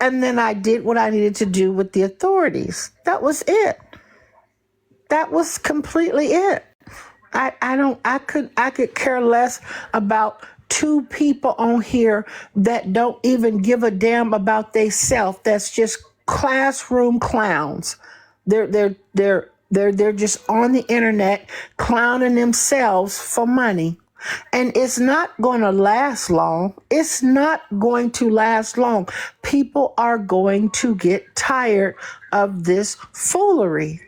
And then I did what I needed to do with the authorities. That was it. That was completely it. I could care less about two people on here that don't even give a damn about theyself. That's just classroom clowns. They're just on the internet clowning themselves for money. And it's not going to last long. It's not going to last long. People are going to get tired of this foolery.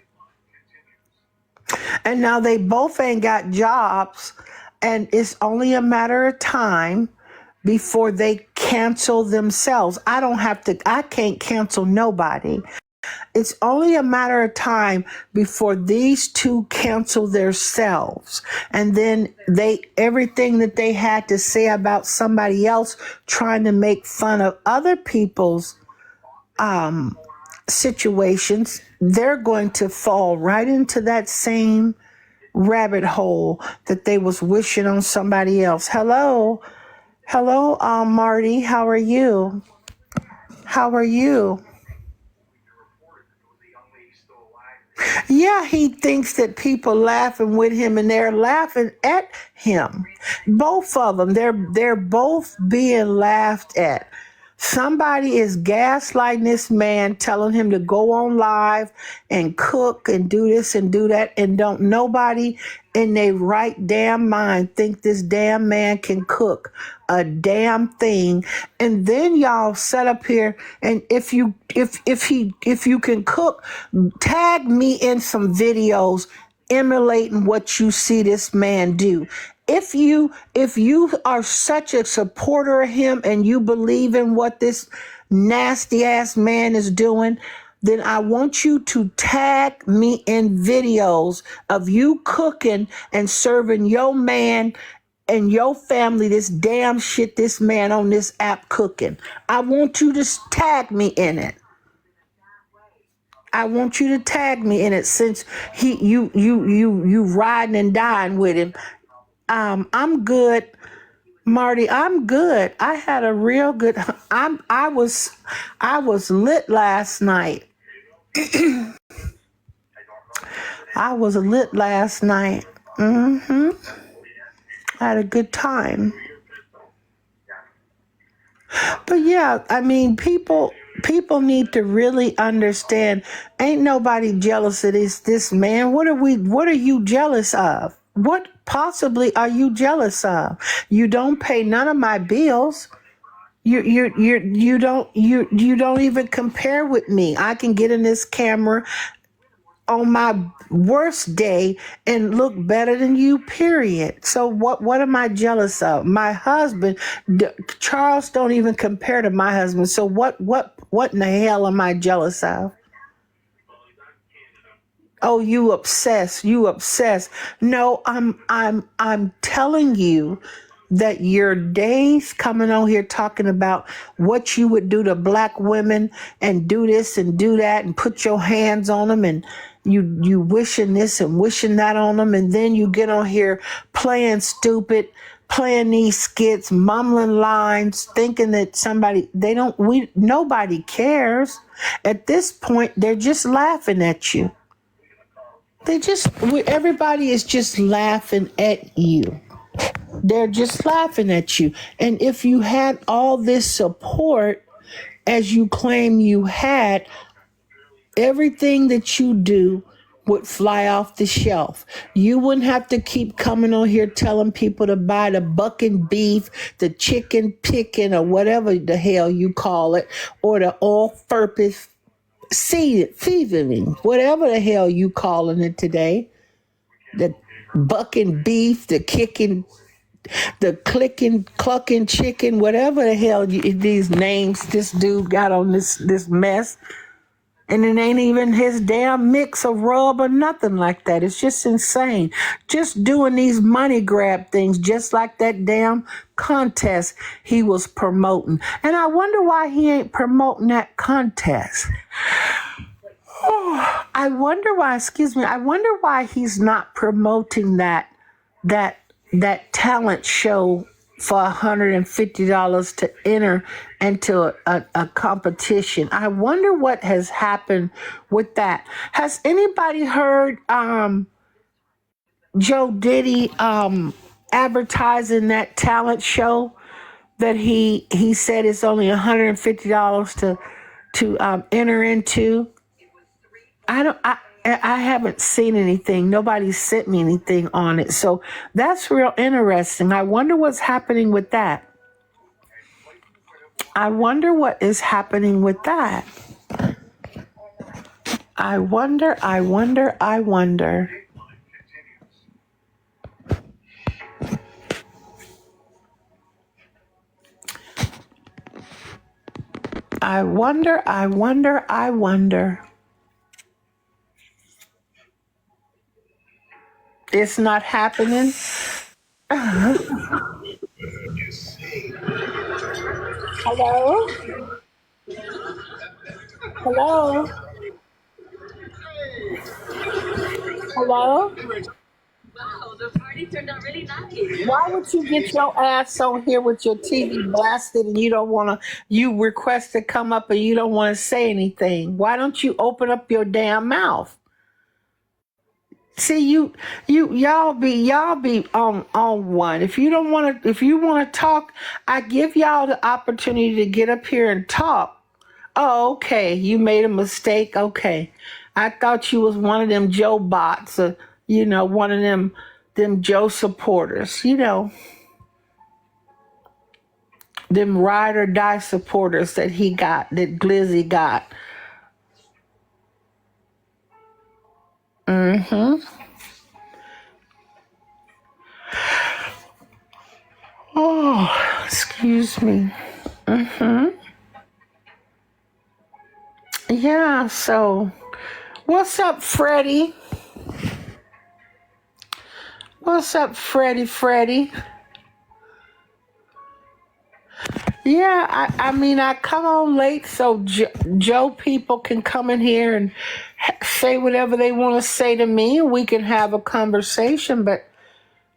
And now they both ain't got jobs, and it's only a matter of time before they cancel themselves. I can't cancel nobody. It's only a matter of time before these two cancel themselves. And then everything that they had to say about somebody else trying to make fun of other people's situations, they're going to fall right into that same rabbit hole that they was wishing on somebody else. Hello, Marty. How are you? Yeah, he thinks that people laughing with him and they're laughing at him. Both of them, they're both being laughed at. Somebody is gaslighting this man, telling him to go on live and cook and do this and do that, and don't nobody in their right damn mind think this damn man can cook a damn thing. And then y'all set up here, and if you can cook, tag me in some videos emulating what you see this man do. If you are such a supporter of him and you believe in what this nasty ass man is doing, then I want you to tag me in videos of you cooking and serving your man and your family this damn shit this man on this app cooking. I want you to tag me in it. I want you to tag me in it, since you riding and dying with him. I'm good, Marty. I'm good. I had a real good. I was lit last night. I was lit last night. I had a good time. But yeah, I mean, people need to really understand. Ain't nobody jealous of this man. What are you jealous of? What possibly are you jealous of? You don't pay none of my bills. You don't even compare with me. I can get in this camera on my worst day and look better than you, period. So what am I jealous of? My husband, Charles, don't even compare to my husband. So what in the hell am I jealous of? Oh, you obsessed. No, I'm telling you that your days coming on here talking about what you would do to black women and do this and do that and put your hands on them, and you wishing this and wishing that on them, and then you get on here playing stupid, playing these skits, mumbling lines, thinking that nobody cares. At this point, they're just laughing at you. Everybody is just laughing at you. They're just laughing at you. And if you had all this support as you claim you had, everything that you do would fly off the shelf. You wouldn't have to keep coming on here telling people to buy the bucking beef, the chicken picking, or whatever the hell you call it, or the all-purpose seasoning, whatever the hell you calling it today. The bucking beef, the kicking, the clucking chicken, whatever the hell these names this dude got on this mess. And it ain't even his damn mix or rub or nothing like that. It's just insane. Just doing these money grab things, just like that damn contest he was promoting. And I wonder why he ain't promoting that contest. I wonder why he's not promoting that talent show for $150 to enter into a competition. I wonder what has happened with that. Has anybody heard Joe Diddy advertising that talent show that he said it's only $150 to enter into? I haven't seen anything. Nobody sent me anything on it. So that's real interesting. I wonder what's happening with that. I wonder what is happening with that. I wonder. I wonder. I wonder. I wonder. I wonder. I wonder. It's not happening. Hello? Hello? Hello? Wow, the party turned out really nice. Why would you get your ass on here with your TV blasted and you request to come up and you don't want to say anything? Why don't you open up your damn mouth? See, y'all be on one. If you want to talk, I give y'all the opportunity to get up here and talk. Oh, okay. You made a mistake. Okay. I thought you was one of them Joe bots, one of them Joe supporters, them ride or die supporters that Glizzy got. Mm-hmm. Oh, excuse me. Mm-hmm. Yeah, so what's up, Freddie? What's up, Freddie? Yeah, I mean, I come on late so Joe people can come in here and say whatever they want to say to me, and we can have a conversation, but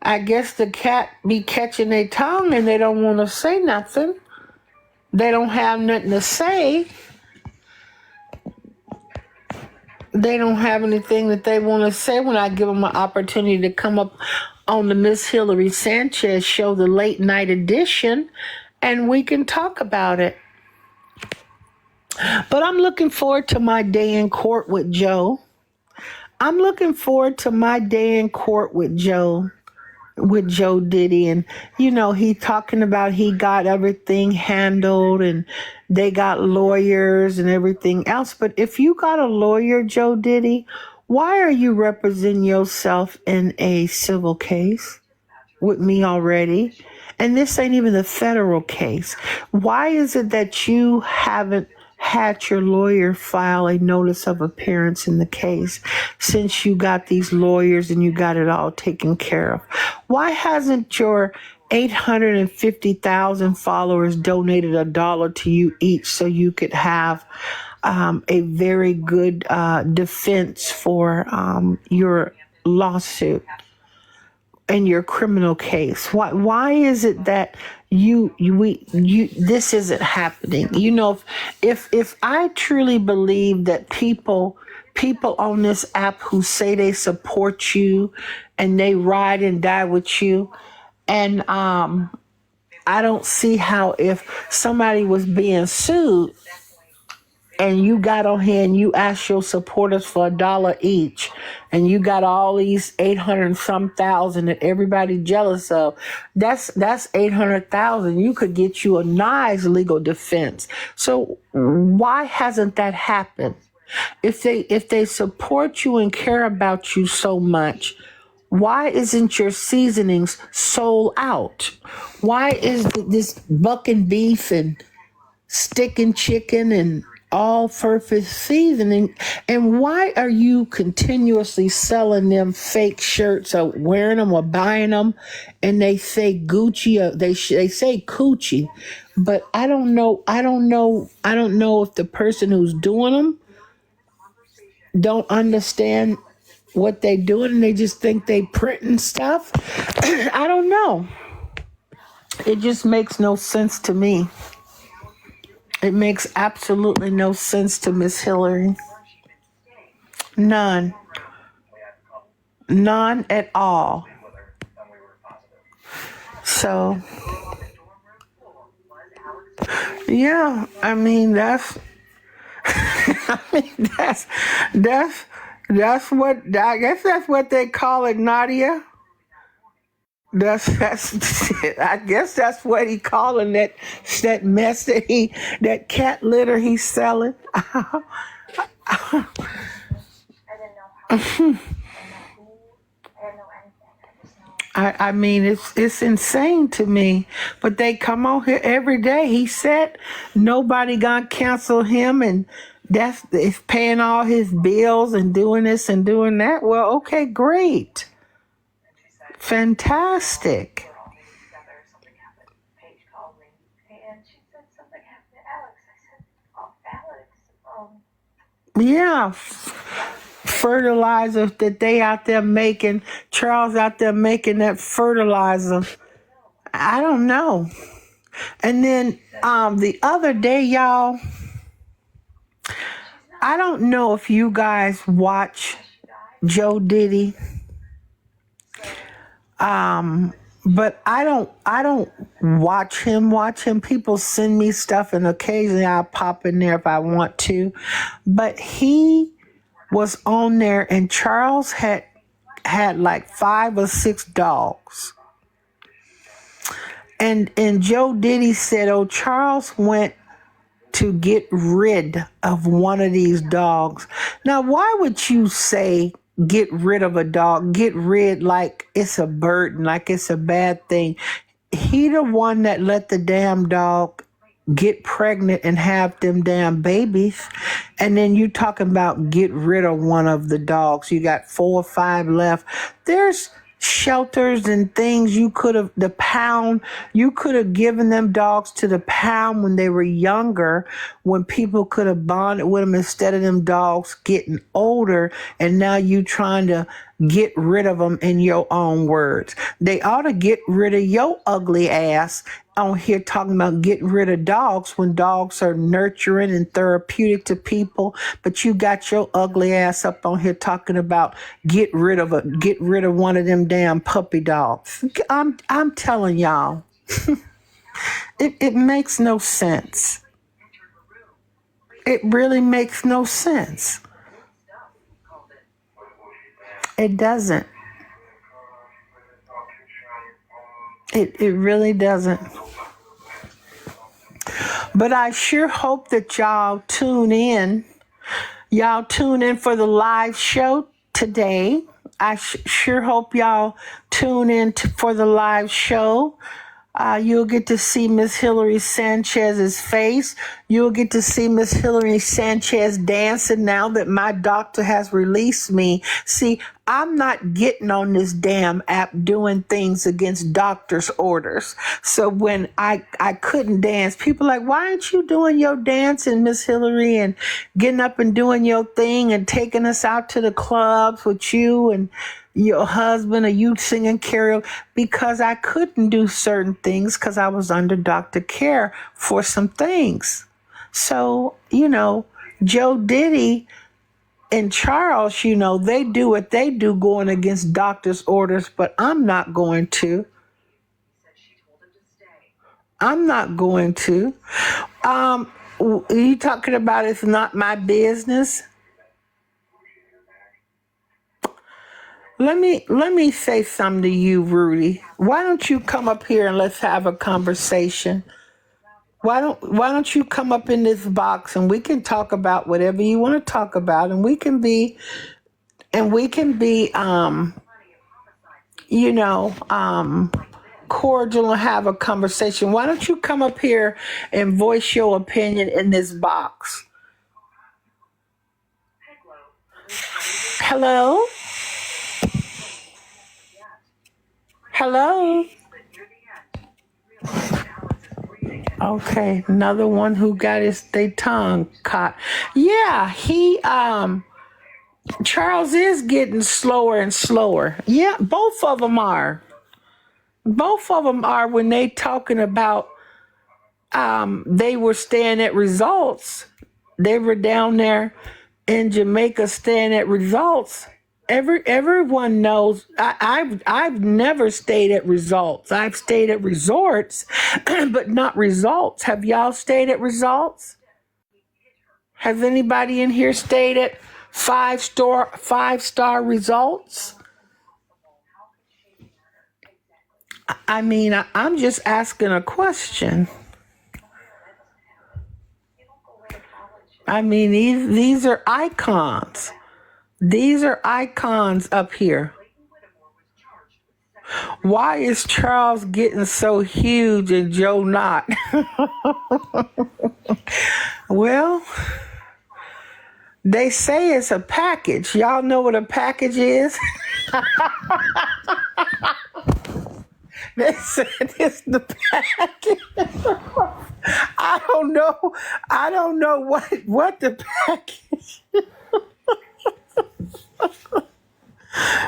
I guess the cat be catching their tongue and they don't want to say nothing. They don't have nothing to say. They don't have anything that they want to say when I give them an opportunity to come up on the Miss Hilary Sanchez show, the late night edition, and we can talk about it. But I'm looking forward to my day in court with Joe. With Joe Diddy, and he talking about he got everything handled and they got lawyers and everything else. But if you got a lawyer, Joe Diddy, why are you representing yourself in a civil case with me already? And this ain't even the federal case. Why is it that you haven't had your lawyer file a notice of appearance in the case since you got these lawyers and you got it all taken care of? Why hasn't your 850,000 followers donated $1 to you each so you could have a very good defense for your lawsuit and your criminal case? Why is it that this isn't happening? If I truly believe that people on this app who say they support you and they ride and die with you, and I don't see how, if somebody was being sued and you got on here and you asked your supporters for $1 each, and you got all these 800 and some thousand that everybody jealous of, that's 800,000. You could get you a nice legal defense. So why hasn't that happened? If they support you and care about you so much, why isn't your seasonings sold out? Why is this bucking beef and sticking chicken and all purpose seasoning, and why are you continuously selling them fake shirts or wearing them or buying them and they say Gucci, or they say Coochie, but I don't know if the person who's doing them don't understand what they doing and they just think they printing stuff. I don't know. It just makes no sense to me. It makes absolutely no sense to Miss Hilary. None. None at all. So, yeah, I mean, I mean, that's what, I guess that's what they call it, Nadia. That's I guess that's what he calling that mess that cat litter he's selling. I mean, it's insane to me. But they come on here every day. He said nobody gonna cancel him, and it's paying all his bills and doing this and doing that. Well, okay, great, fantastic. Yeah, fertilizer that they out there making. Charles out there making that fertilizer. I don't know. And then the other day, y'all, I don't know if you guys watch Joe Diddy, but I don't watch him. People send me stuff, and occasionally I'll pop in there if I want to. But he was on there, and Charles had like 5 or 6 dogs. And Joe Diddy said, oh, Charles went to get rid of one of these dogs. Now, why would you say get rid of a dog? Get rid like it's a burden, like it's a bad thing. He the one that let the damn dog get pregnant and have them damn babies. And then you talking about get rid of one of the dogs. You got 4 or 5 left. There's shelters and things you could have, the pound, you could have given them dogs to the pound when they were younger, when people could have bonded with them instead of them dogs getting older, and now you trying to get rid of them in your own words. They ought to get rid of your ugly ass on here talking about getting rid of dogs when dogs are nurturing and therapeutic to people, but you got your ugly ass up on here talking about get rid of one of them damn puppy dogs. I'm telling y'all, it makes no sense. It really makes no sense. It doesn't. It really doesn't. But I sure hope that y'all tune in. Y'all tune in for the live show today. I sure hope y'all tune in for the live show. You'll get to see Miss Hilary Sanchez's face. You'll get to see Miss Hilary Sanchez dancing now that my doctor has released me. See, I'm not getting on this damn app doing things against doctor's orders. So when I couldn't dance, people are like, why aren't you doing your dancing, Miss Hilary, and getting up and doing your thing and taking us out to the clubs with you and your husband, or you singing karaoke? Because I couldn't do certain things because I was under doctor care for some things. So, Joe Diddy and Charles, they do what they do going against doctor's orders, but I'm not going to. I'm not going to. You talking about it's not my business? Let me say something to you, Rudy. Why don't you come up here and let's have a conversation? Why don't you come up in this box and we can talk about whatever you want to talk about, and we can be cordial and have a conversation. Why don't you come up here and voice your opinion in this box? Hello? Hello? Okay, another one who got their tongue caught. Yeah, Charles is getting slower and slower. Yeah, both of them are. Both of them are when they talking about they were staying at Results. They were down there in Jamaica staying at Results. Everyone knows I've never stayed at Results. I've stayed at resorts, but not Results. Have y'all stayed at Results? Has anybody in here stayed at five-star Results? I mean, I'm just asking a question. I mean, these are icons. These are icons up here. Why is Charles getting so huge and Joe not? Well, they say it's a package. Y'all know what a package is? They said it's the package. I don't know what the package.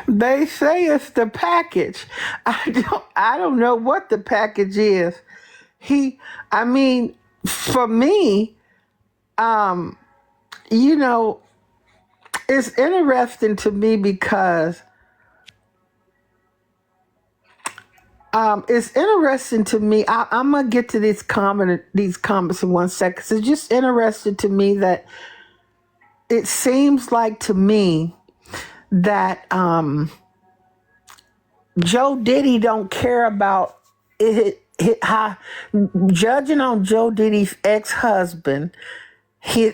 They say it's the package. I don't know what the package is. I mean, for me, you know, it's interesting to me because it's interesting to me. I'm gonna get to these comments in 1 second. It's just interesting to me that it seems like to me that Joe Diddy don't care about it. Judging on Joe Diddy's ex-husband,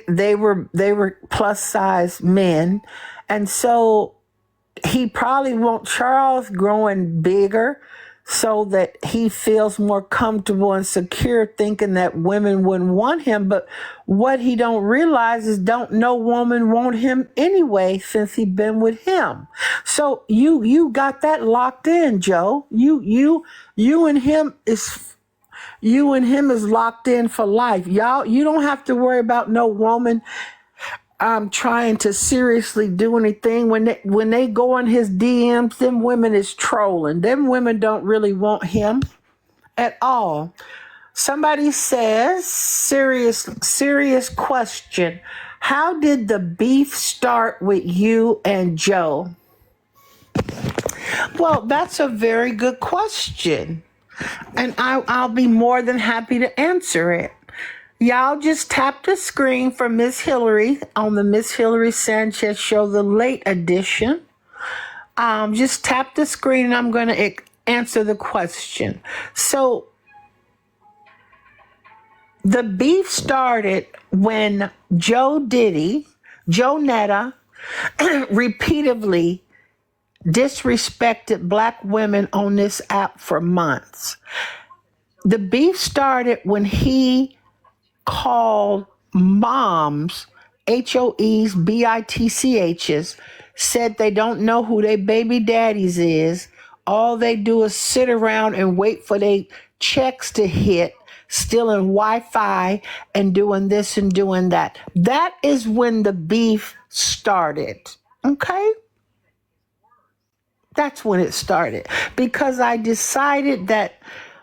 they were plus size men, and so he probably wants Charles growing bigger so that he feels more comfortable and secure thinking that women wouldn't want him. But what he don't realize is don't no woman want him anyway since he been with him. So you got that locked in, Joe. You and him is locked in for life. Y'all, you don't have to worry about no woman trying to seriously do anything. When they go on his DMs, them women is trolling. Them women don't really want him at all. Somebody says, serious question. How did the beef start with you and Joe? Well, that's a very good question. And I'll be more than happy to answer it. Y'all just tap the screen for Miss Hilary on the Miss Hilary Sanchez Show, the late edition. Just tap the screen and I'm going to answer the question. So the beef started when Joe Netta, repeatedly disrespected black women on this app for months. The beef started when he called moms, HOEs, BITCHs, said they don't know who their baby daddies is. All they do is sit around and wait for their checks to hit, stealing Wi-Fi and doing this and doing that. That is when the beef started. Okay? That's when it started. Because I decided that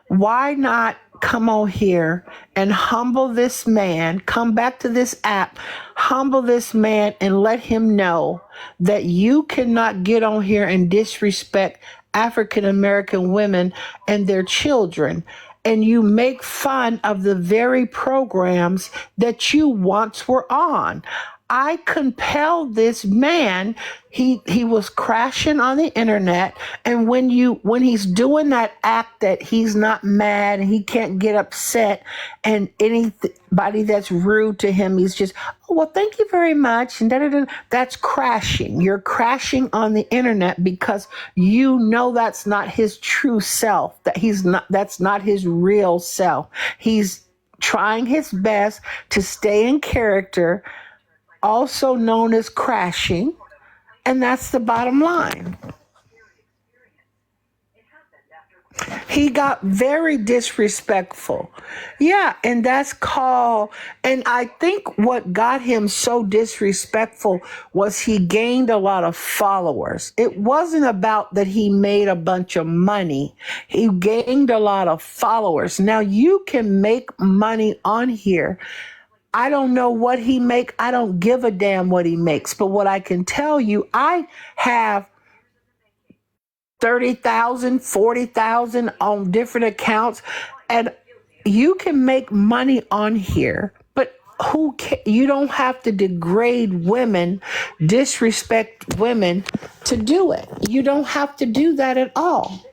why not come on here and humble this man, come back to this app, humble this man and let him know that you cannot get on here and disrespect African American women and their children. And you make fun of the very programs that you once were on. I compelled this man. He was crashing on the internet, and when he's doing that act that he's not mad and he can't get upset, and anybody that's rude to him, he's just, oh, well, thank you very much, and da-da-da. That's crashing. You're crashing on the internet because you know that's not his true self. That's not his real self. He's trying his best to stay in character, also known as crashing, and that's the bottom line. He got very disrespectful. Yeah, and that's called, and I think what got him so disrespectful was he gained a lot of followers. It wasn't about that he made a bunch of money. He gained a lot of followers. Now you can make money on here. I don't know what he make. I don't give a damn what he makes. But what I can tell you, I have 30,000, 40,000 on different accounts, and you can make money on here. But you don't have to degrade women, disrespect women to do it. You don't have to do that at all.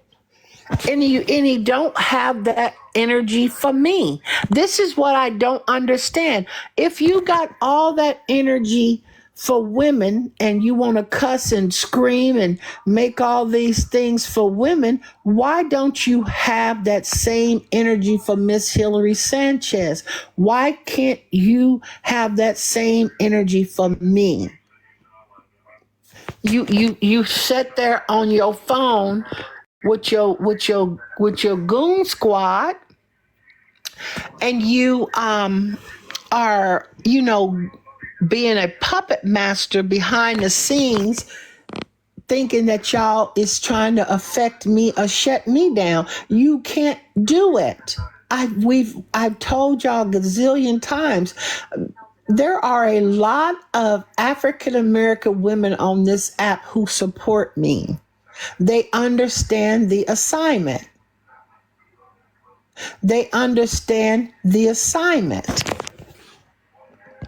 And you don't have that energy for me. This is what I don't understand. If you got all that energy for women and you want to cuss and scream and make all these things for women, why don't you have that same energy for Miss Hilary Sanchez? Why can't you have that same energy for me? You sit there on your phone with your goon squad, and you are being a puppet master behind the scenes, thinking that y'all is trying to affect me or shut me down. You can't do it. I've told y'all a gazillion times. There are a lot of African American women on this app who support me. They understand the assignment. They understand the assignment.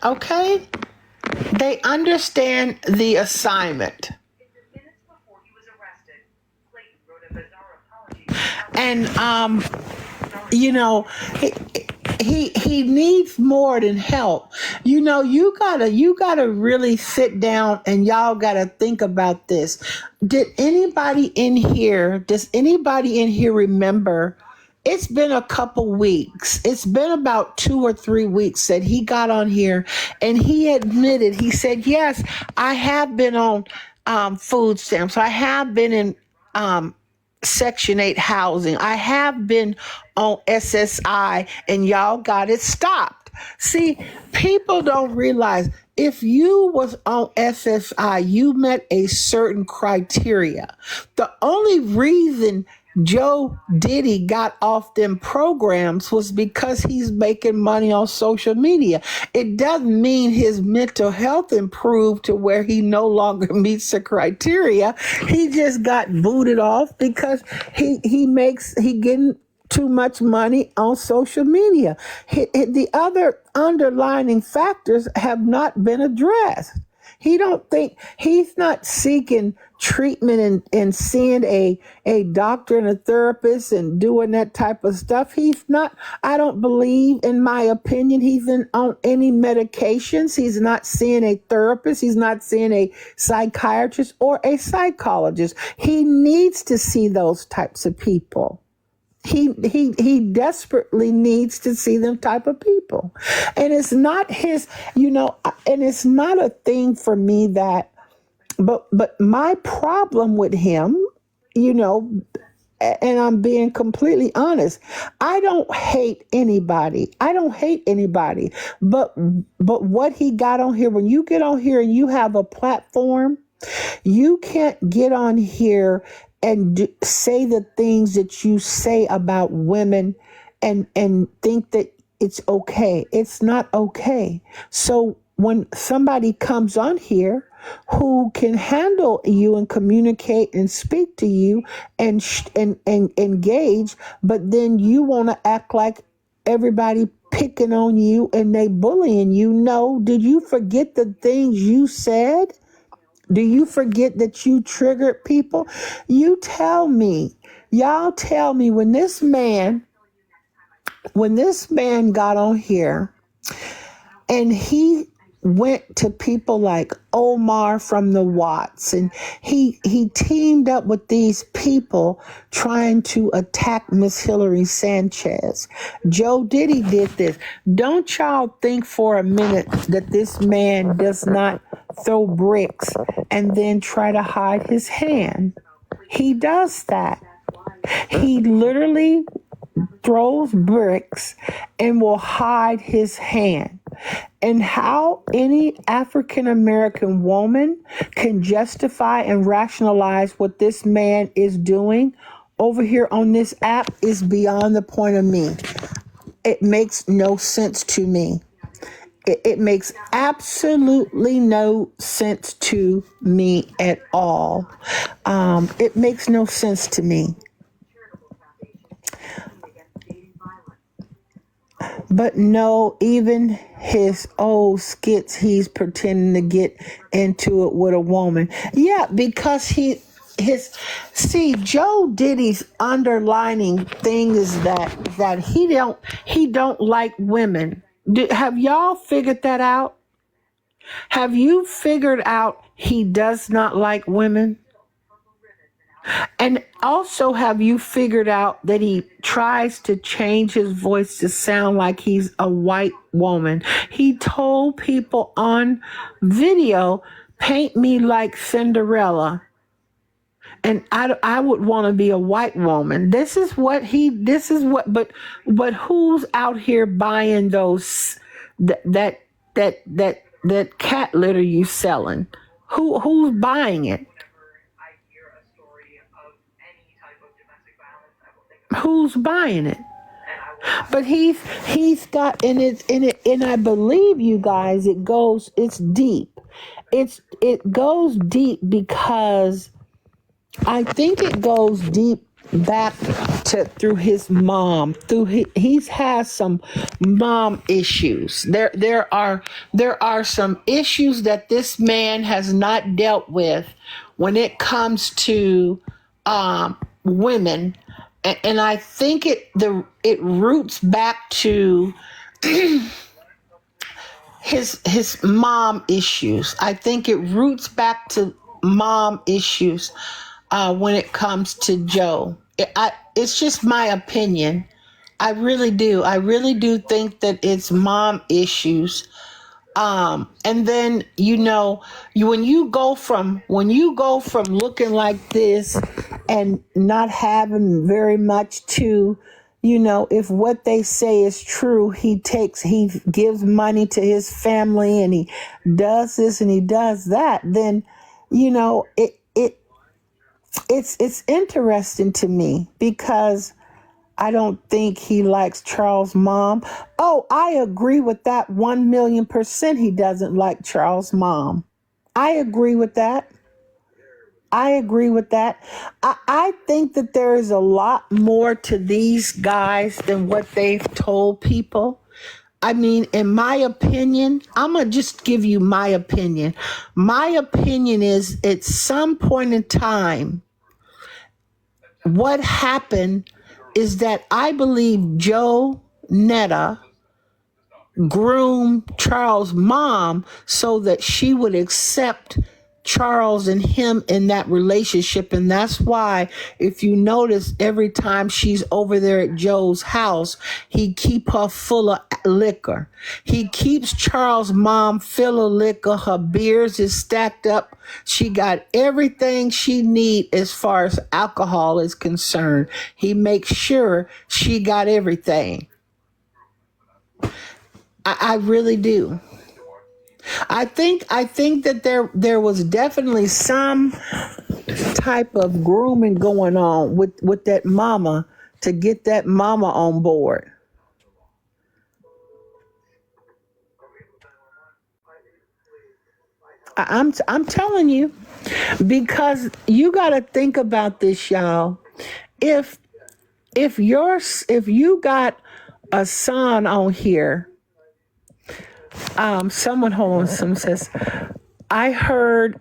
Okay? They understand the assignment. And he needs more than help. You gotta really sit down, and y'all gotta think about this. Does anybody in here remember? It's been a couple weeks. It's been about 2 or 3 weeks that he got on here and he admitted, he said, yes, I have been on food stamps. I have been in Section 8 housing. I have been on SSI, and y'all got it stopped. See, people don't realize if you was on SSI, you met a certain criteria. The only reason Joe Diddy got off them programs was because he's making money on social media. It doesn't mean his mental health improved to where he no longer meets the criteria. He just got booted off because he getting too much money on social media. The other underlining factors have not been addressed. He's not seeking treatment and seeing a doctor and a therapist and doing that type of stuff. I don't believe, in my opinion, he's on any medications. He's not seeing a therapist. He's not seeing a psychiatrist or a psychologist. He needs to see those types of people. He desperately needs to see them type of people. And it's not and it's not a thing for me but my problem with him, and I'm being completely honest, I don't hate anybody. But what he got on here, when you get on here and you have a platform, you can't get on here and say the things that you say about women and think that it's okay. It's not okay. So when somebody comes on here who can handle you and communicate and speak to you and engage, but then you want to act like everybody picking on you and they bullying you. No, did you forget the things you said? Do you forget that you triggered people? Y'all tell me when this man got on here and he went to people like Omar from the Watts, and he teamed up with these people trying to attack Miss Hilary Sanchez. Joe Diddy did this. Don't y'all think for a minute that this man does not throw bricks and then try to hide his hand. He does that. He literally throws bricks and will hide his hand. And how any African American woman can justify and rationalize what this man is doing over here on this app is beyond the point of me. It makes no sense to me. It makes absolutely no sense to me at all. It makes no sense to me. But no, even his old skits, he's pretending to get into it with a woman. Yeah, because Joe Diddy's underlining thing is that he don't like women. Have y'all figured that out? Have you figured out he does not like women? And also, have you figured out that he tries to change his voice to sound like he's a white woman? He told people on video, paint me like Cinderella. And I would want to be a white woman. But who's out here buying those, that cat litter you selling? Who's buying it? Who's buying it? But he's got and I believe you guys, it's deep. It goes deep because I think it goes deep back through his mom. He's has some mom issues. There are some issues that this man has not dealt with when it comes to women. And I think it roots back to his mom issues. I think it roots back to mom issues when it comes to Joe. It's just my opinion. I really do. I really do think that it's mom issues. And then, when you go from looking like this and not having very much to, if what they say is true, he gives money to his family and he does this and he does that, then, it's interesting to me because I don't think he likes Charles' mom. Oh, I agree with that 1,000,000%. He doesn't like Charles' mom. I agree with that. I think that there is a lot more to these guys than what they've told people. I mean, in my opinion, I'm going to just give you my opinion. My opinion is at some point in time, what happened is that I believe Joe Netta groomed Charles' mom so that she would accept Charles and him in that relationship. And that's why, if you notice, every time she's over there at Joe's house, he keep her full of liquor. He keeps Charles' mom full of liquor. Her beers is stacked up. She got everything she need as far as alcohol is concerned. He makes sure she got everything. I really do. I think that there was definitely some type of grooming going on with that mama to get that mama on board. I'm telling you, because you got to think about this, y'all. If you got a son on here, someone says, I heard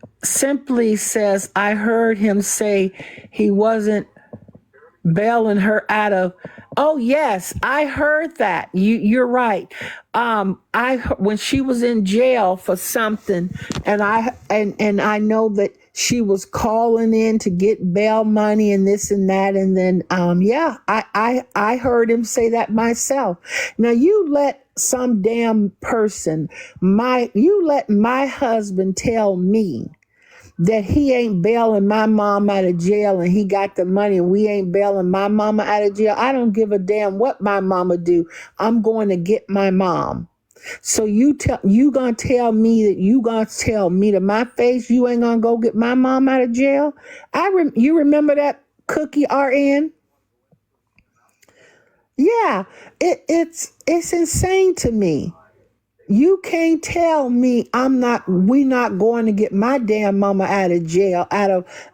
him say he wasn't bailing her out of. Oh yes, I heard that. You're right. When she was in jail for something, and I know that she was calling in to get bail money and this and that, and then I heard him say that myself. Now you let some damn person, you let my husband tell me that he ain't bailing my mom out of jail and he got the money and we ain't bailing my mama out of jail. I don't give a damn what my mama do. I'm going to get my mom. So you gonna tell me that you gonna tell me to my face you ain't gonna go get my mom out of jail? You remember that Cookie RN? Yeah, it's insane to me. You can't tell me we not going to get my damn mama out of jail, out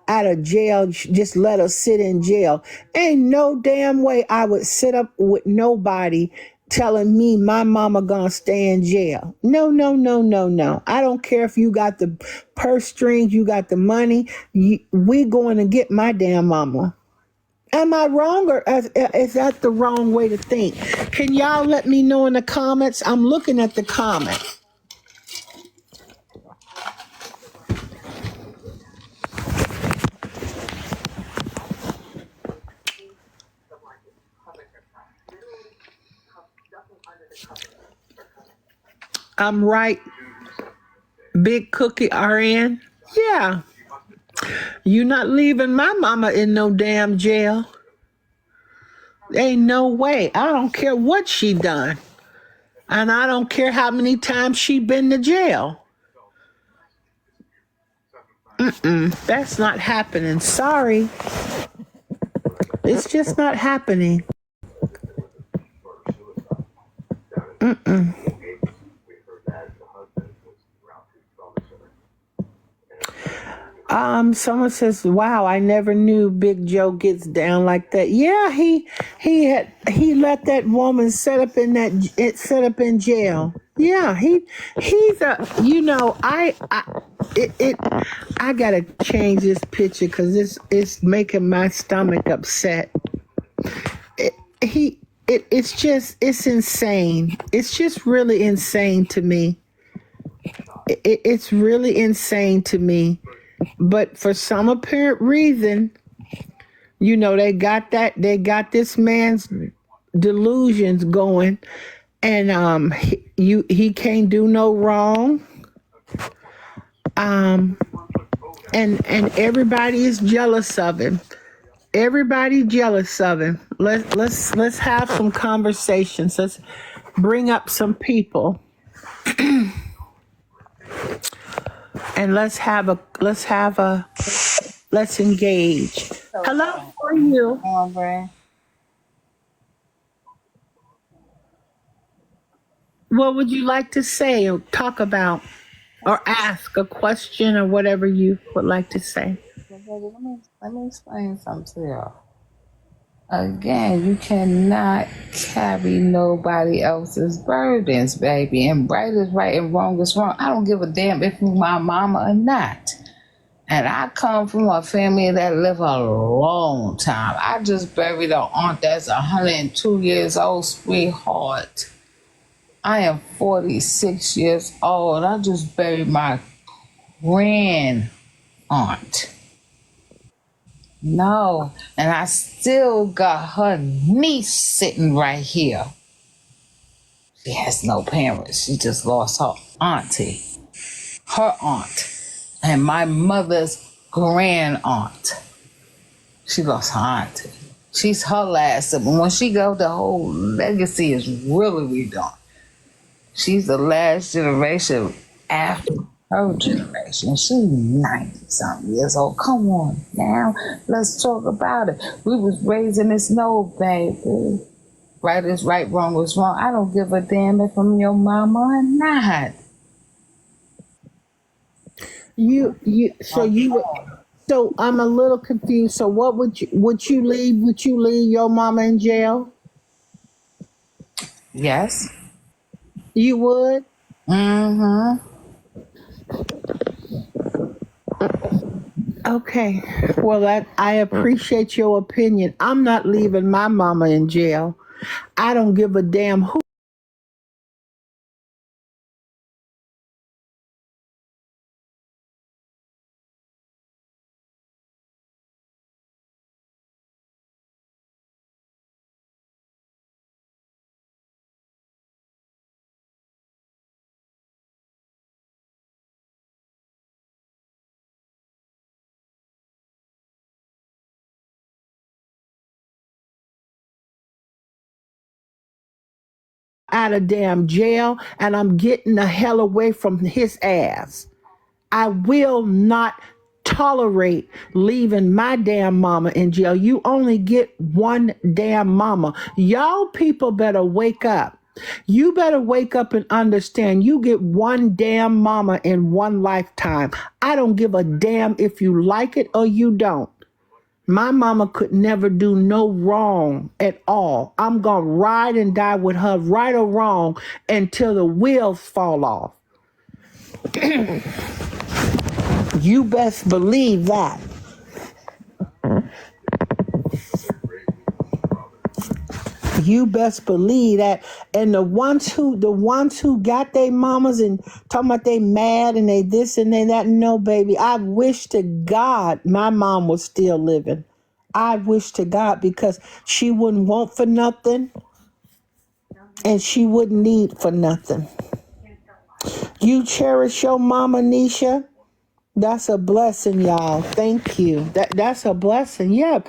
of jail, just let her sit in jail. Ain't no damn way I would sit up with nobody telling me my mama gonna stay in jail. No, no, no, no, no. I don't care if you got the purse strings, you got the money, we going to get my damn mama. Am I wrong, or is that the wrong way to think? Can y'all let me know in the comments? I'm looking at the comments. I'm right, Big Cookie RN. Yeah, you not leaving my mama in no damn jail. Ain't no way. I don't care what she done. And I don't care how many times she been to jail. That's not happening. Sorry. It's just not happening. Someone says, "Wow, I never knew Big Joe gets down like that." Yeah, he let that woman set up in jail. Yeah, he's a I gotta change this picture because it's making my stomach upset. It, he it's insane. It's just really insane to me. It's really insane to me. But for some apparent reason, they got this man's delusions going, and he can't do no wrong. And everybody is jealous of him. Everybody jealous of him. Let's have some conversations. Let's bring up some people, and let's engage. So Hello, fun. how are you? Cornbread. What would you like to say or talk about or ask a question or whatever you would like to say? Well, baby, let me explain something to y'all. Again, you cannot carry nobody else's burdens, baby. And right is right and wrong is wrong. I don't give a damn if you my mama or not. And I come from a family that lived a long time. I just buried an aunt that's 102 years old, sweetheart. I am 46 years old. I just buried my grand aunt. No, and I still got her niece sitting right here. She has no parents. She just lost her auntie, her aunt, and my mother's grand aunt. She lost her auntie. She's her last sibling. When she go, the whole legacy is really redone. She's the last generation after her generation. She's 90 something years old. Come on now. Let's talk about it. We was raised in the snow, baby. Right is right, wrong is wrong. I don't give a damn if I'm your mama or not. So I'm a little confused. So what would you leave your mama in jail? Yes. You would? Mm-hmm. Okay. Well, I appreciate your opinion. I'm not leaving my mama in jail. I don't give a damn who out of damn jail, and I'm getting the hell away from his ass. I will not tolerate leaving my damn mama in jail. You only get one damn mama. Y'all people better wake up. You better wake up and understand you get one damn mama in one lifetime. I don't give a damn if you like it or you don't. My mama could never do no wrong at all. I'm going to ride and die with her, right or wrong, until the wheels fall off. You best believe that. You best believe that. And the ones who got their mamas and talking about they mad and they this and they that, no baby. I wish to God my mom was still living. I wish to God, because she wouldn't want for nothing and she wouldn't need for nothing. You cherish your mama, Nisha. That's a blessing, y'all. Thank you. That's a blessing. Yeah.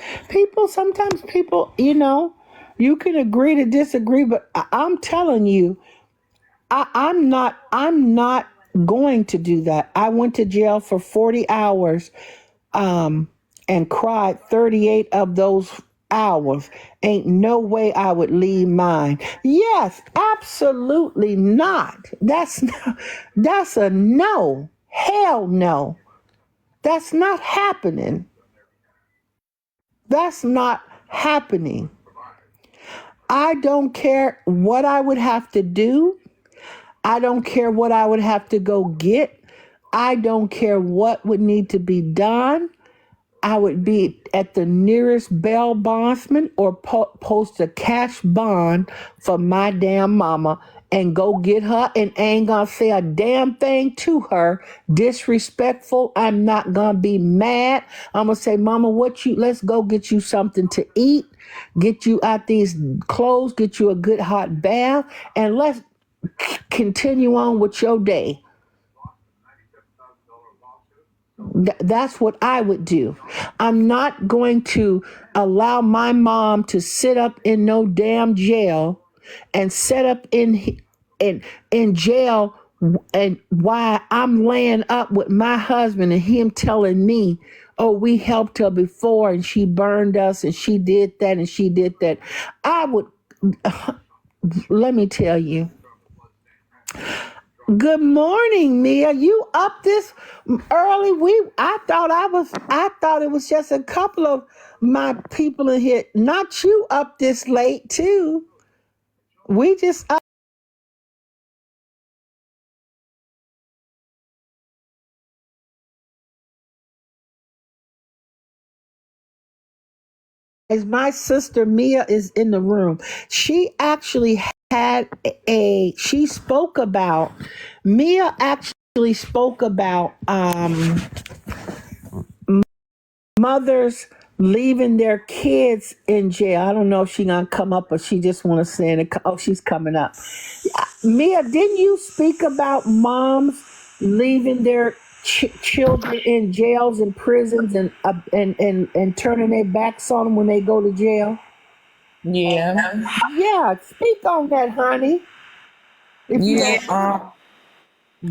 Sometimes people, you can agree to disagree, but I'm telling you, I'm not going to do that. I went to jail for 40 hours, um, and cried 38 of those hours. Ain't no way I would leave mine. Yes, absolutely not. That's a no. Hell no. That's not happening. That's not happening. I don't care what I would have to do. I don't care what I would have to go get. I don't care what would need to be done. I would be at the nearest bail bondsman or post a cash bond for my damn mama and go get her, and ain't gonna say a damn thing to her disrespectful. I'm not gonna be mad. I'm gonna say, mama, let's go get you something to eat, get you out these clothes, get you a good hot bath, and let's continue on with your day. That's what I would do. I'm not going to allow my mom to sit up in no damn jail and set up in jail, and why I'm laying up with my husband and him telling me, oh, we helped her before and she burned us and she did that and she did that. I would, let me tell you. Good morning, Mia. You up this early? I thought it was just a couple of my people in here. Not you up this late too. We just up. As my sister Mia is in the room. She actually she spoke about, Mia actually spoke about mothers leaving their kids in jail. I don't know if she gonna come up or she just want to say it. Oh, she's coming up. Mia, didn't you speak about moms leaving their children in jails and prisons and turning their backs on them when they go to jail? Yeah. Yeah, speak on that, honey. If you Yeah. don't.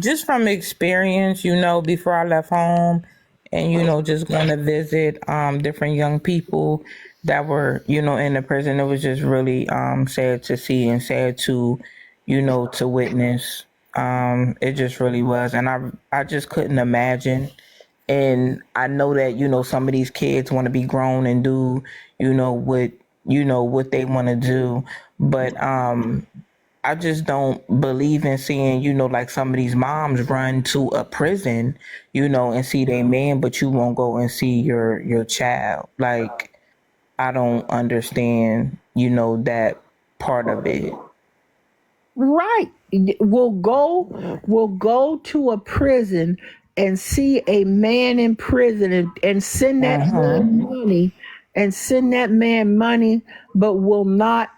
Just from experience, before I left home and, just going to visit different young people that were, in the prison, it was just really sad to see and sad to, to witness. It just really was. And I just couldn't imagine. And I know that, some of these kids want to be grown and do, what they want to do. But I just don't believe in seeing, like some of these moms run to a prison, and see their man, but you won't go and see your child. Like, I don't understand, that part of it. Right. We'll go to a prison and see a man in prison and send that Uh-huh. man money but will not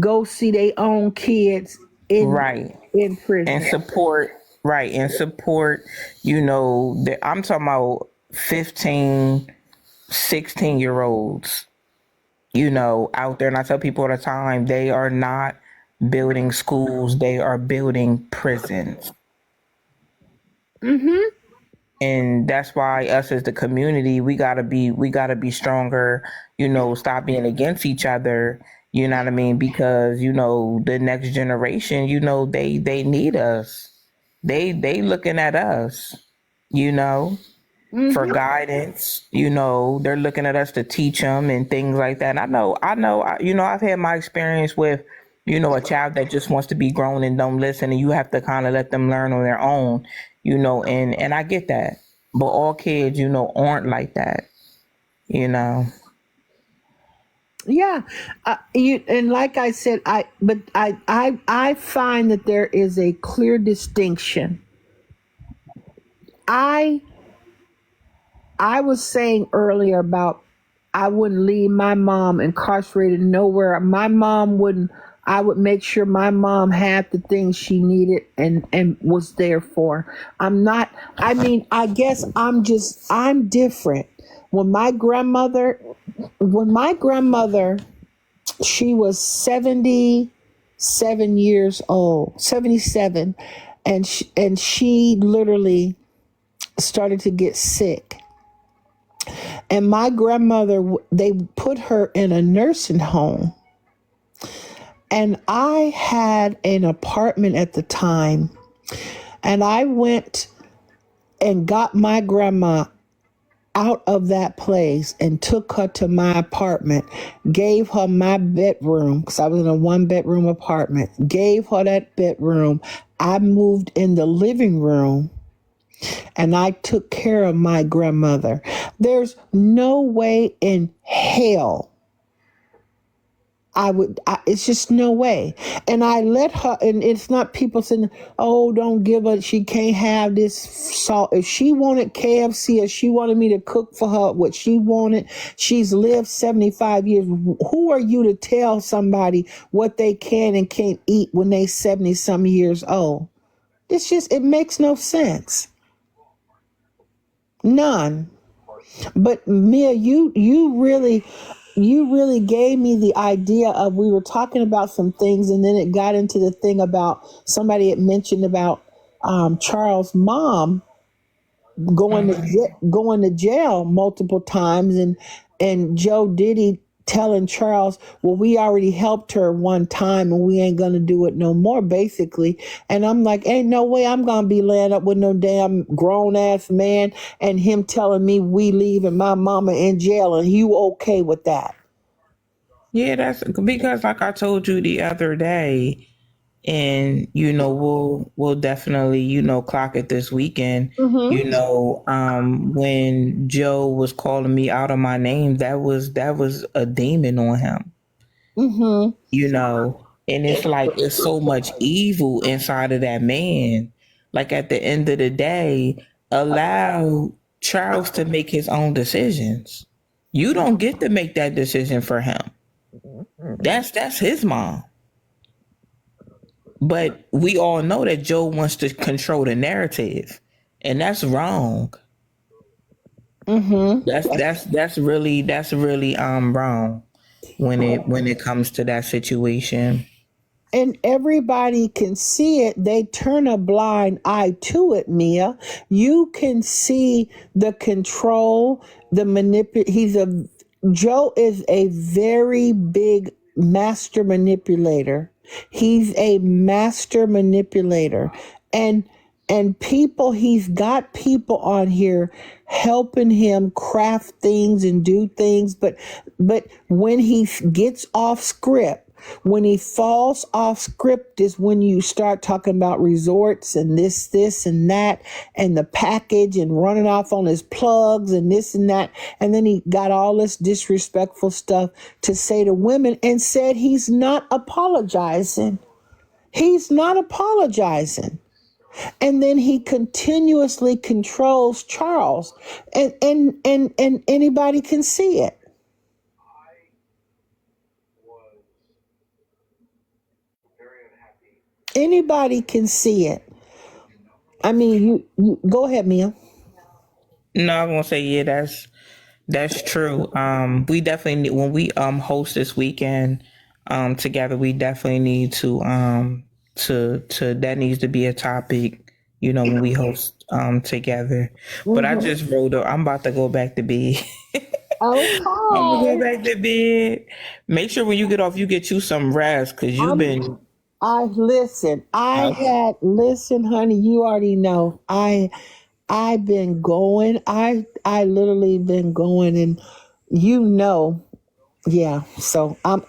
go see their own kids in Right. in And prison. support, right. And support, that I'm talking about 15, 16-year olds, out there. And I tell people all the time, they are not building schools, they are building prisons. Mm-hmm. And that's why us as the community, we gotta be stronger, stop being against each other, you know what I mean? Because, the next generation, they need us. They looking at us, you know for Mm-hmm. guidance. They're looking at us to teach them and things like that. And I've had my experience with, a child that just wants to be grown and don't listen, and you have to kind of let them learn on their own, and I get that. But all kids, aren't like that, you know. Yeah, and like I said, I find that there is a clear distinction. I I was saying earlier about I wouldn't leave my mom incarcerated nowhere. My mom wouldn't. I would make sure my mom had the things she needed and was there for. I'm not. I mean, I guess I'm different. When my grandmother, when my grandmother, she was 77 years old, 77, and she literally started to get sick. And my grandmother, they put her in a nursing home. And I had an apartment at the time. And I went and got my grandma out of that place and took her to my apartment, gave her my bedroom, because I was in a 1 bedroom apartment, gave her that bedroom. I moved in the living room and I took care of my grandmother. There's no way in hell it's just no way. And I let her, and it's not people saying, oh, don't give her, she can't have this salt. If she wanted KFC or she wanted me to cook for her what she wanted, she's lived 75 years. Who are you to tell somebody what they can and can't eat when they 70 some years old? It makes no sense. None. But Mia, you really gave me the idea of, we were talking about some things and then it got into the thing about somebody had mentioned about Charles' mom going to jail multiple times, and Joe Diddy telling Charles, well, we already helped her one time and we ain't gonna do it no more, basically. And I'm like, ain't no way I'm gonna be laying up with no damn grown ass man and him telling me we leaving my mama in jail and you okay with that. Yeah, that's because, like I told you the other day, and we'll definitely clock it this weekend. Mm-hmm. When Joe was calling me out of my name, that was a demon on him. Mm-hmm. And it's like it's so much evil inside of that man. Like, at the end of the day, allow Charles to make his own decisions. You don't get to make that decision for him. That's his mom. But we all know that Joe wants to control the narrative, and that's wrong. Mm-hmm. That's really wrong when it comes to that situation. And everybody can see it. They turn a blind eye to it, Mia. You can see the control, the manipulate. Joe is a very big master manipulator. He's a master manipulator. And he's got people on here helping him craft things and do things, but when he gets off script, when he falls off script is when you start talking about resorts and this and that and the package and running off on his plugs and this and that. And then he got all this disrespectful stuff to say to women and said he's not apologizing. He's not apologizing. And then he continuously controls Charles, and anybody can see it. Anybody can see it. I mean, you go ahead, Mia. No, I'm gonna say, yeah, that's true. We definitely need, when we host this weekend, together. We definitely need to that needs to be a topic, when we host together. But I Mm-hmm. just wrote up. I'm about to go back to bed. I'm gonna go Okay. back to bed. Make sure when you get off, you get you some rest because you've I'm been. I listen. Okay. Listen, honey, you already know. I've been going. I literally been going, and you know, yeah. So I'm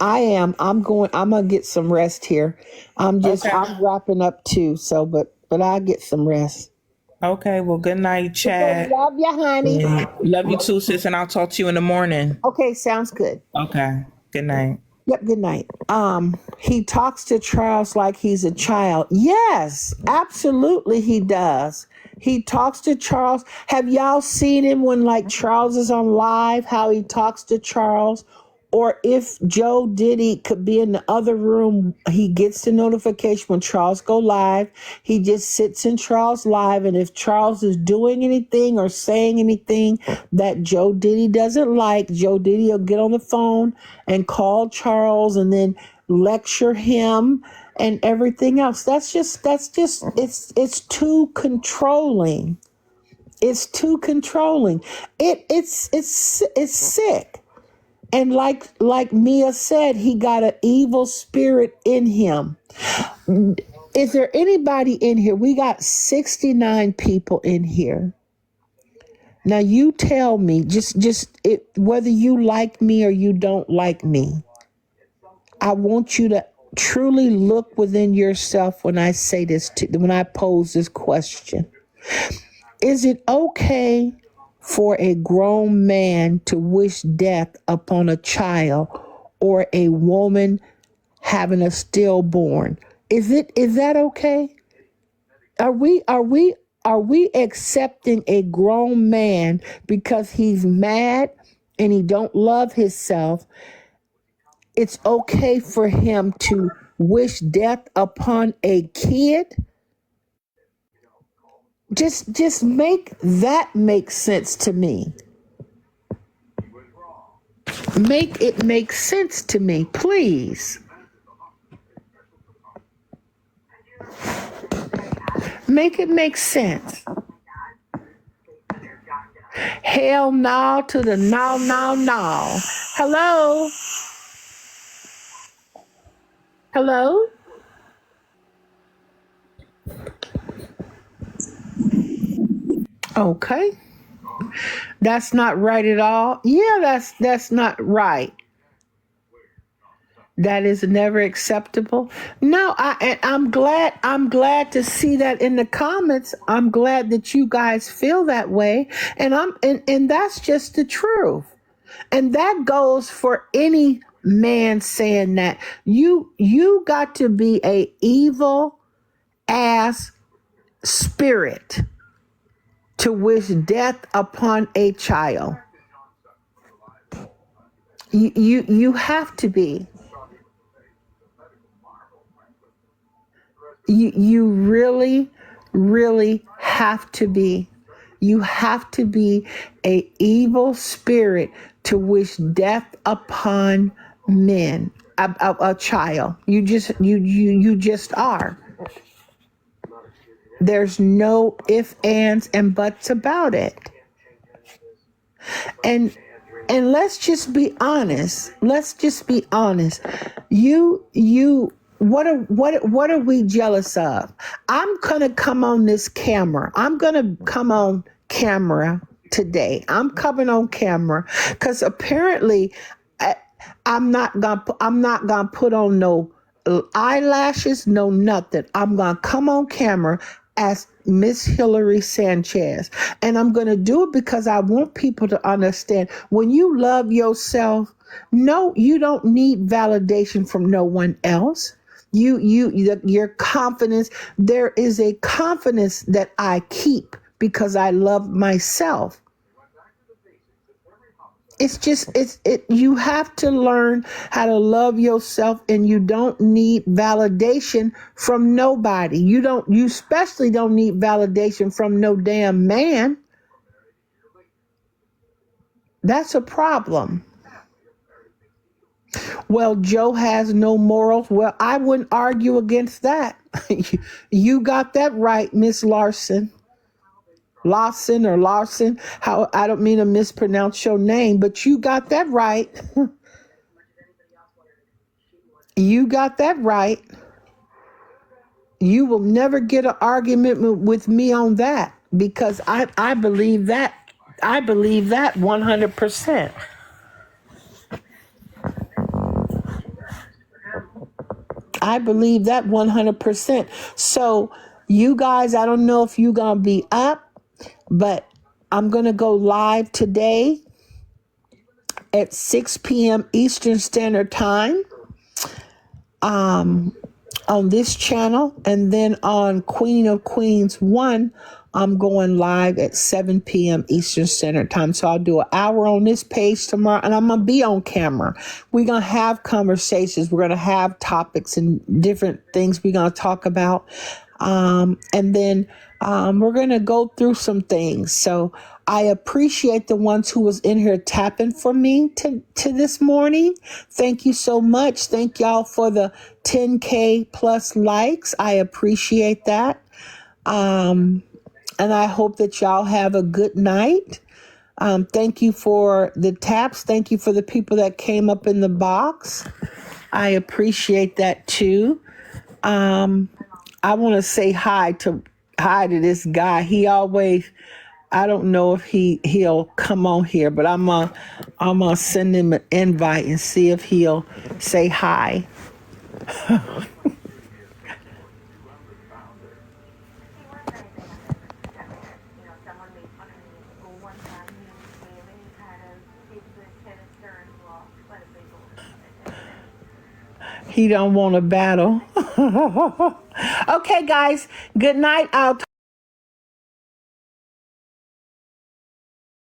going. I'm gonna get some rest here. Okay. I'm wrapping up too. So but I'll get some rest. Okay. Well, good night, Okay, chat. love you, honey. Love you too, sis, and I'll talk to you in the morning. Okay, sounds good. Okay. Good night. Yep, good night. He talks to Charles like he's a child. Yes, absolutely he does. He talks to Charles. Have y'all seen him when like Charles is on live, how he talks to Charles? Or if Joe Diddy could be in the other room, he gets the notification when Charles go live. He just sits in Charles live, and if Charles is doing anything or saying anything that Joe Diddy doesn't like, Joe Diddy will get on the phone and call Charles and then lecture him and everything else. It's too controlling. It's too controlling. It's sick. And like Mia said, he got an evil spirit in him. Is there anybody in here? We got 69 people in here. Now you tell me, whether you like me or you don't like me. I want you to truly look within yourself when I say when I pose this question. Is it okay for a grown man to wish death upon a child or a woman having a stillborn? Is that okay? Are we accepting a grown man because he's mad and he don't love himself? It's okay for him to wish death upon a kid? Just make that make sense to me. Make it make sense to me, please. Make it make sense. Hell no to the no, no, no. Hello? Hello? Okay. That's not right at all. Yeah, that's not right. That is never acceptable. No, I'm glad to see that in the comments. I'm glad that you guys feel that way. And that's just the truth. And that goes for any man saying that. You got to be a evil ass spirit to wish death upon a child. You have to be. You really, really have to be. You have to be a evil spirit to wish death upon men, a child. You just are. There's no ifs, ands, and buts about it. And let's just be honest. Let's just be honest. What are we jealous of? I'm gonna come on this camera. I'm gonna come on camera today. I'm coming on camera because apparently I'm not gonna put on no eyelashes, no nothing. I'm gonna come on camera as Miss Hilary Sanchez, and I'm gonna do it because I want people to understand when you love yourself. No, you don't need validation from no one else. Your confidence. There is a confidence that I keep because I love myself. You have to learn how to love yourself, and you don't need validation from nobody. You especially don't need validation from no damn man. That's a problem. Well, Joe has no morals. Well, I wouldn't argue against that. You got that right, Miss Larson. Lawson or Larson. How I don't mean to mispronounce your name, but you got that right. You got that right. You will never get an argument with me on that because I believe that. I believe that 100%. I believe that 100%. So, you guys, I don't know if you're going to be up, but I'm going to go live today at 6 p.m. Eastern Standard Time on this channel. And then on Queen of Queens 1, I'm going live at 7 p.m. Eastern Standard Time. So I'll do an hour on this page tomorrow, and I'm going to be on camera. We're going to have conversations. We're going to have topics and different things we're going to talk about. And then we're going to go through some things. So I appreciate the ones who was in here tapping for me to this morning. Thank you so much. Thank y'all for the 10K plus likes. I appreciate that. And I hope that y'all have a good night. Thank you for the taps. Thank you for the people that came up in the box. I appreciate that too. I want to say hi to this guy. He always, I don't know if he'll come on here, but I'm gonna send him an invite and see if he'll say hi. He don't want to battle. Okay, guys. Good night. I'll